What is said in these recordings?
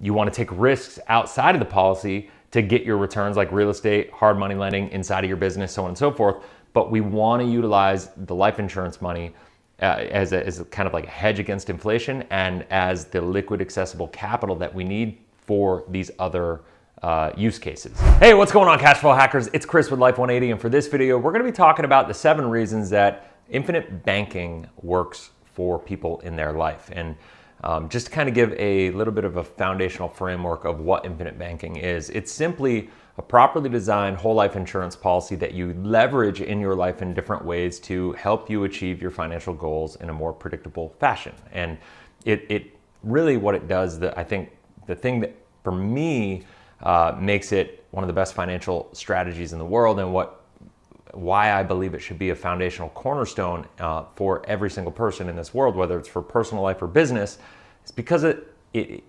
you want to take risks outside of the policy to get your returns, like real estate, hard money lending inside of your business, so on and so forth. But we want to utilize the life insurance money as a kind of like a hedge against inflation and as the liquid accessible capital that we need for these other use cases. Hey, what's going on, cash flow hackers? It's Chris with Life 180, and for this video, we're going to be talking about the 7 reasons that infinite banking works for people in their life. And just to kind of give a little bit of a foundational framework of what infinite banking is, it's simply a properly designed whole life insurance policy that you leverage in your life in different ways to help you achieve your financial goals in a more predictable fashion. And it really, what it does, I think the thing that for me makes it one of the best financial strategies in the world, and why I believe it should be a foundational cornerstone for every single person in this world, whether it's for personal life or business, is because it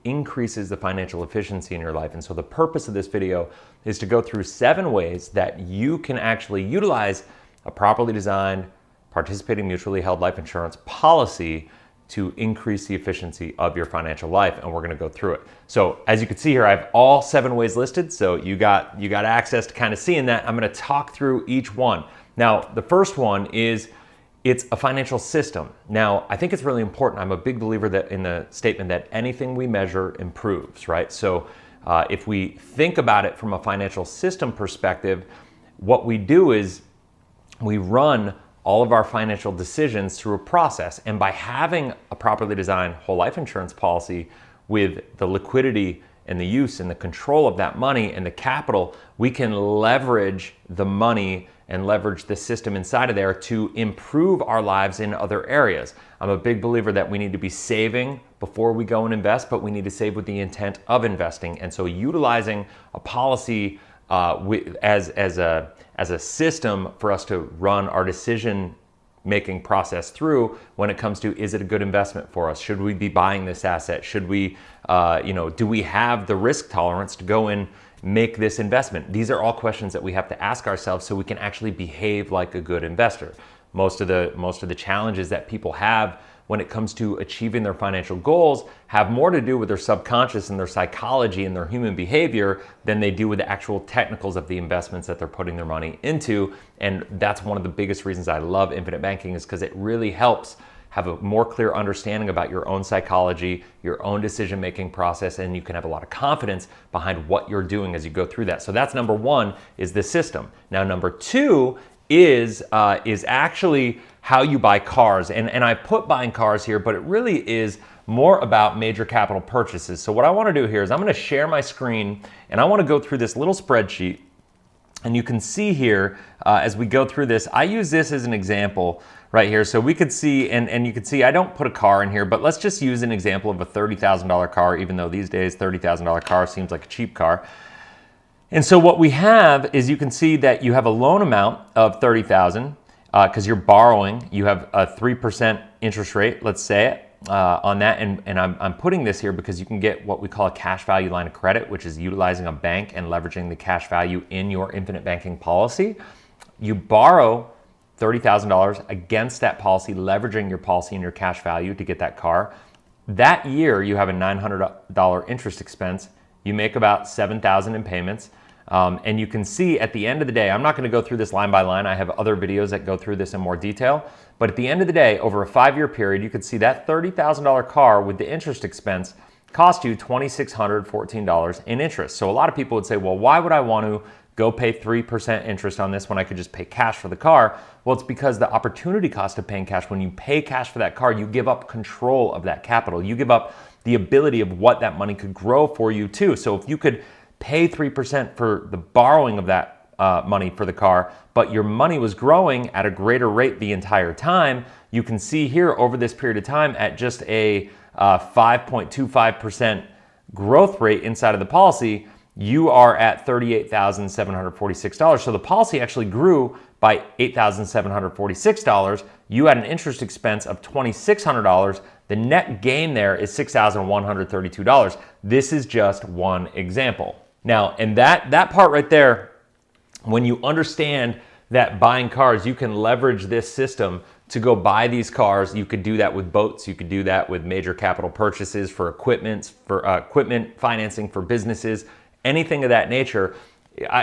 increases the financial efficiency in your life. And so the purpose of this video is to go through 7 ways that you can actually utilize a properly designed, participating mutually held life insurance policy to increase the efficiency of your financial life, and we're going to go through it. So as you can see here, I have all 7 ways listed, so you got access to kind of seeing that. I'm going to talk through each one. Now, the first one is it's a financial system. Now, I think it's really important. I'm a big believer that in the statement that anything we measure improves, right? So if we think about it from a financial system perspective, what we do is we run all of our financial decisions through a process. And by having a properly designed whole life insurance policy with the liquidity and the use and the control of that money and the capital, we can leverage the money and leverage the system inside of there to improve our lives in other areas. I'm a big believer that we need to be saving before we go and invest, but we need to save with the intent of investing. And so utilizing a policy as a system for us to run our decision-making process through when it comes to, is it a good investment for us? Should we be buying this asset? Should we, do we have the risk tolerance to go and make this investment? These are all questions that we have to ask ourselves so we can actually behave like a good investor. Most of the challenges that people have when it comes to achieving their financial goals have more to do with their subconscious and their psychology and their human behavior than they do with the actual technicals of the investments that they're putting their money into. And that's one of the biggest reasons I love infinite banking, is because it really helps have a more clear understanding about your own psychology, your own decision-making process, and you can have a lot of confidence behind what you're doing as you go through that. So that's number 1, is the system. Now, number 2 is actually how you buy cars. And I put buying cars here, but it really is more about major capital purchases. So what I want to do here is I'm going to share my screen, and I want to go through this little spreadsheet. And you can see here, as we go through this, I use this as an example right here. So we could see, and you can see I don't put a car in here, but let's just use an example of a $30,000 car, even though these days $30,000 car seems like a cheap car. And so what we have is, you can see that you have a loan amount of $30,000 because you're borrowing. You have a 3% interest rate, let's say, on that. And I'm putting this here because you can get what we call a cash value line of credit, which is utilizing a bank and leveraging the cash value in your infinite banking policy. You borrow $30,000 against that policy, leveraging your policy and your cash value to get that car. That year, you have a $900 interest expense. You make about $7,000 in payments. And you can see at the end of the day, I'm not going to go through this line by line. I have other videos that go through this in more detail. But at the end of the day, over a 5-year period, you can see that $30,000 car with the interest expense cost you $2,614 in interest. So a lot of people would say, well, why would I want to go pay 3% interest on this when I could just pay cash for the car? Well, it's because the opportunity cost of paying cash, when you pay cash for that car, you give up control of that capital. You give up the ability of what that money could grow for you too. So if you could pay 3% for the borrowing of that money for the car, but your money was growing at a greater rate the entire time, you can see here over this period of time at just a 5.25% growth rate inside of the policy, you are at $38,746. So the policy actually grew by $8,746. You had an interest expense of $2,600. The net gain there is $6,132. This is just one example. Now, and that part right there, when you understand that buying cars, you can leverage this system to go buy these cars. You could do that with boats. You could do that with major capital purchases for equipment financing for businesses, anything of that nature.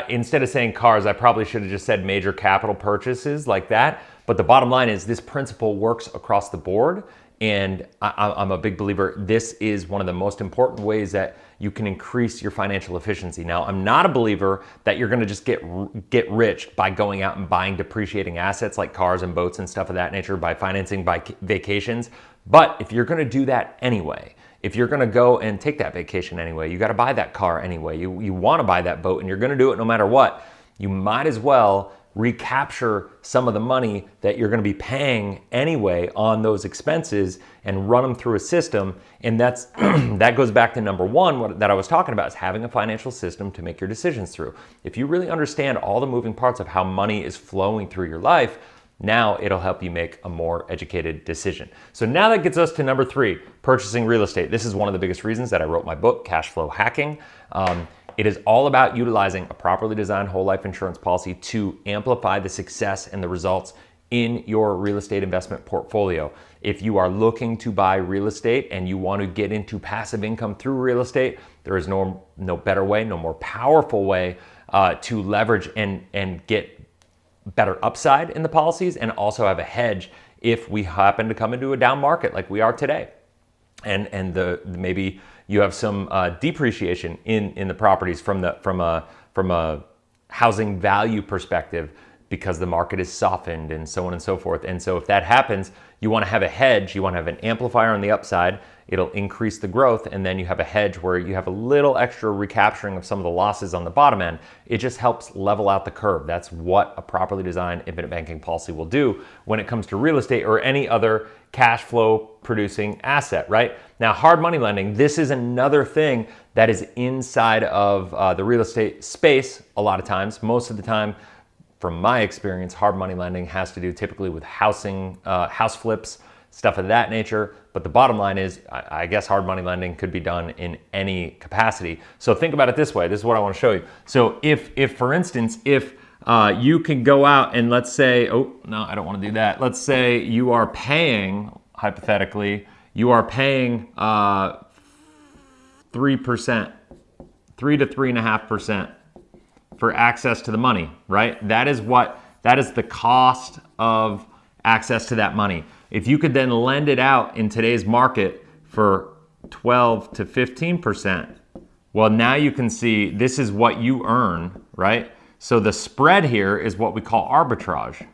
Instead of saying cars, I probably should have just said major capital purchases like that. But the bottom line is this principle works across the board. And I'm a big believer. This is one of the most important ways that you can increase your financial efficiency. Now, I'm not a believer that you're going to just get rich by going out and buying depreciating assets like cars and boats and stuff of that nature, by financing, by vacations. But if you're going to do that anyway, if you're going to go and take that vacation anyway, you got to buy that car anyway, you want to buy that boat, and you're going to do it no matter what, you might as well recapture some of the money that you're going to be paying anyway on those expenses and run them through a system. And that's that goes back to number one, that I was talking about, is having a financial system to make your decisions through. If you really understand all the moving parts of how money is flowing through your life, now it'll help you make a more educated decision. So now that gets us to number 3, purchasing real estate. This is one of the biggest reasons that I wrote my book, Cash Flow Hacking. It is all about utilizing a properly designed whole life insurance policy to amplify the success and the results in your real estate investment portfolio. If you are looking to buy real estate and you want to get into passive income through real estate, there is no better way, no more powerful way to leverage and get better upside in the policies, and also have a hedge if we happen to come into a down market like we are today. And maybe you have some depreciation in the properties from a housing value perspective because the market is softened and so on and so forth. And so if that happens, you want to have a hedge. You want to have an amplifier on the upside. It'll increase the growth, and then you have a hedge where you have a little extra recapturing of some of the losses on the bottom end. It just helps level out the curve. That's what a properly designed infinite banking policy will do when it comes to real estate or any other cash flow producing asset, right? Now, hard money lending, this is another thing that is inside of the real estate space a lot of times. Most of the time, from my experience, hard money lending has to do typically with housing, house flips, stuff of that nature. But the bottom line is, I guess hard money lending could be done in any capacity. So think about it this way. This is what I want to show you. So if for instance, if you can go out and let's say, oh, no, I don't want to do that. Let's say you are paying, hypothetically, you are paying 3%, 3 to 3.5% for access to the money, right? That is the cost of access to that money. If you could then lend it out in today's market for 12 to 15%, well, now you can see this is what you earn, right? So the spread here is what we call arbitrage.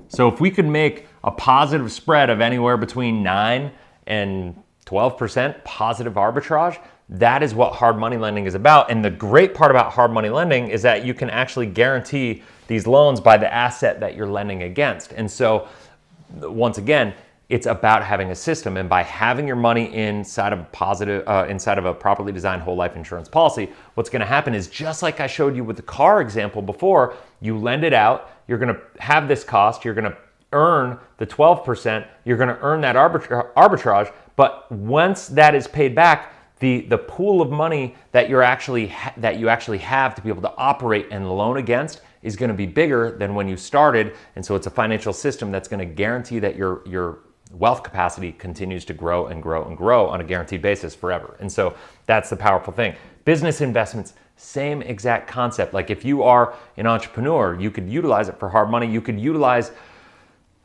So if we could make a positive spread of anywhere between 9 and 12% positive arbitrage, that is what hard money lending is about. And the great part about hard money lending is that you can actually guarantee these loans by the asset that you're lending against. And so once again, it's about having a system, and by having your money inside of a properly designed whole life insurance policy, what's going to happen is, just like I showed you with the car example before, you lend it out, you're going to have this cost, you're going to earn the 12%, you're going to earn that arbitrage, but once that is paid back, the pool of money that you actually have to be able to operate and loan against is going to be bigger than when you started. And so it's a financial system that's going to guarantee that your wealth capacity continues to grow and grow and grow on a guaranteed basis forever. And so that's the powerful thing. Business investments, same exact concept. Like if you are an entrepreneur, you could utilize it for hard money. You could utilize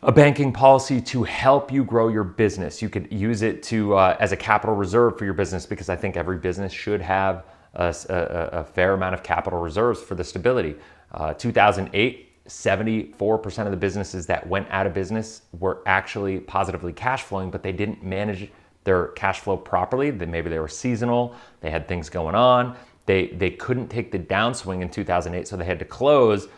a banking policy to help you grow your business. You could use it to as a capital reserve for your business, because I think every business should have a fair amount of capital reserves for the stability. 2008, 74% of the businesses that went out of business were actually positively cash flowing, but they didn't manage their cash flow properly. Maybe they were seasonal, they had things going on, they couldn't take the downswing in 2008, so they had to close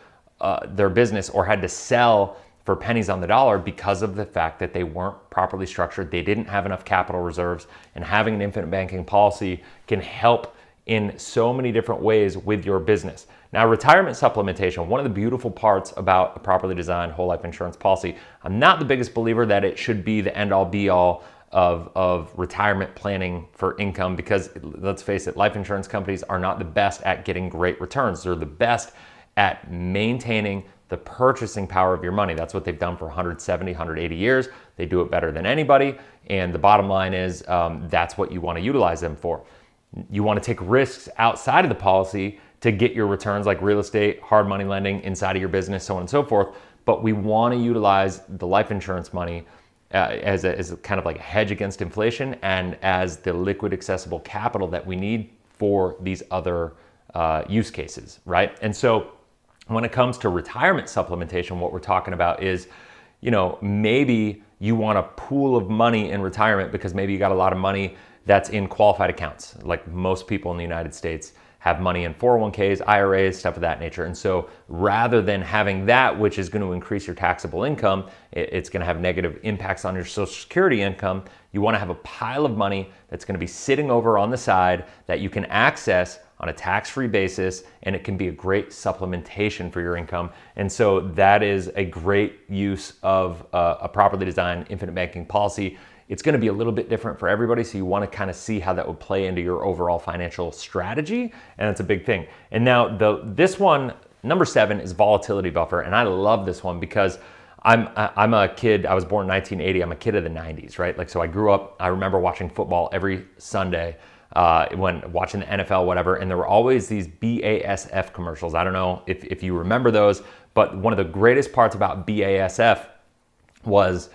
their business or had to sell for pennies on the dollar because of the fact that they weren't properly structured. They didn't have enough capital reserves, and having an infinite banking policy can help in so many different ways with your business. Now, retirement supplementation, one of the beautiful parts about a properly designed whole life insurance policy, I'm not the biggest believer that it should be the end all be all of retirement planning for income, because let's face it, life insurance companies are not the best at getting great returns. They're the best at maintaining the purchasing power of your money. That's what they've done for 170, 180 years. They do it better than anybody. And the bottom line is that's what you want to utilize them for. You want to take risks outside of the policy to get your returns, like real estate, hard money lending inside of your business, so on and so forth. But we want to utilize the life insurance money as a kind of like a hedge against inflation and as the liquid accessible capital that we need for these other use cases, right? And so when it comes to retirement supplementation, what we're talking about is, maybe you want a pool of money in retirement because maybe you got a lot of money that's in qualified accounts. Like most people in the United States have money in 401ks, IRAs, stuff of that nature. And so rather than having that, which is going to increase your taxable income, it's going to have negative impacts on your Social Security income, you want to have a pile of money that's going to be sitting over on the side that you can access on a tax-free basis, and it can be a great supplementation for your income. And so that is a great use of a properly designed infinite banking policy. It's going to be a little bit different for everybody, so you want to kind of see how that would play into your overall financial strategy, and that's a big thing. And now this one, number 7, is volatility buffer, and I love this one because I'm a kid. I was born in 1980. I'm a kid of the 90s, right? Like, so I grew up. I remember watching football every Sunday when watching the NFL, whatever, and there were always these BASF commercials. I don't know if you remember those, but one of the greatest parts about BASF was,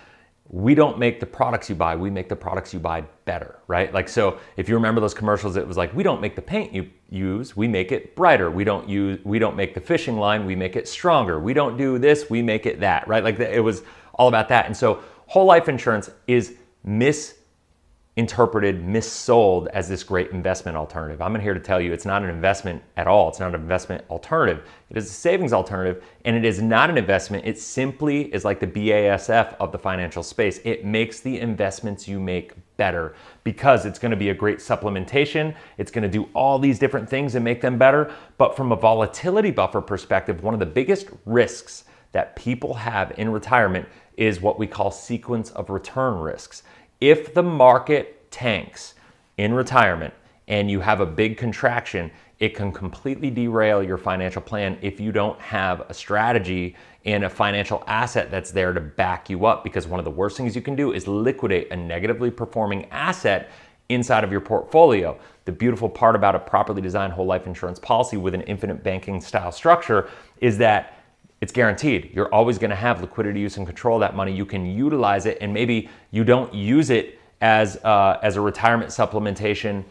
we don't make the products you buy, we make the products you buy better, right? Like, so if you remember those commercials, it was like, we don't make the paint you use, we make it brighter. We don't make the fishing line, we make it stronger. We don't do this, we make it that, right? Like, it was all about that. And so whole life insurance is misinterpreted, missold as this great investment alternative. I'm here to tell you it's not an investment at all. It's not an investment alternative. It is a savings alternative, and it is not an investment. It simply is like the BASF of the financial space. It makes the investments you make better because it's going to be a great supplementation. It's going to do all these different things and make them better. But from a volatility buffer perspective, one of the biggest risks that people have in retirement is what we call sequence of return risks. If the market tanks in retirement and you have a big contraction, it can completely derail your financial plan if you don't have a strategy and a financial asset that's there to back you up. Because one of the worst things you can do is liquidate a negatively performing asset inside of your portfolio. The beautiful part about a properly designed whole life insurance policy with an infinite banking style structure is that it's guaranteed. You're always going to have liquidity, use, and control of that money. You can utilize it, and maybe you don't use it as a retirement supplementation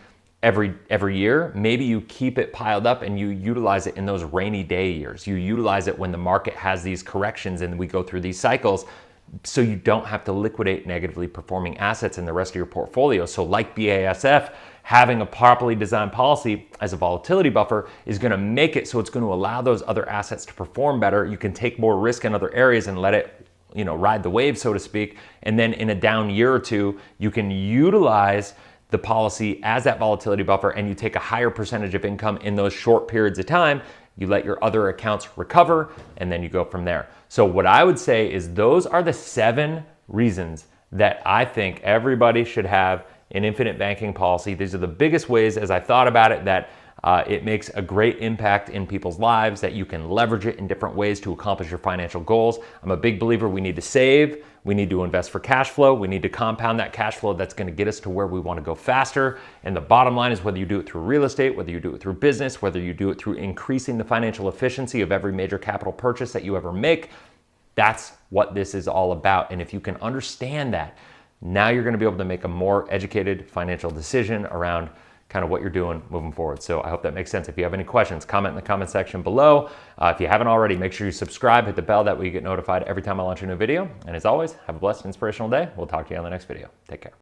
every year. Maybe you keep it piled up and you utilize it in those rainy day years. You utilize it when the market has these corrections and we go through these cycles, so you don't have to liquidate negatively performing assets in the rest of your portfolio. So like BASF, having a properly designed policy as a volatility buffer is going to make it so it's going to allow those other assets to perform better. You can take more risk in other areas and let it, ride the wave, so to speak. And then in a down year or two, you can utilize the policy as that volatility buffer, and you take a higher percentage of income in those short periods of time. You let your other accounts recover, and then you go from there. So what I would say is those are the 7 reasons that I think everybody should have an infinite banking policy. These are the biggest ways, as I thought about it, that it makes a great impact in people's lives, that you can leverage it in different ways to accomplish your financial goals. I'm a big believer we need to save, we need to invest for cash flow, we need to compound that cash flow that's going to get us to where we want to go faster. And the bottom line is, whether you do it through real estate, whether you do it through business, whether you do it through increasing the financial efficiency of every major capital purchase that you ever make, that's what this is all about. And if you can understand that, now you're going to be able to make a more educated financial decision around kind of what you're doing moving forward. So I hope that makes sense. If you have any questions, comment in the comment section below. If you haven't already, make sure you subscribe, hit the bell, that way you get notified every time I launch a new video. And as always, have a blessed, inspirational day. We'll talk to you on the next video. Take care.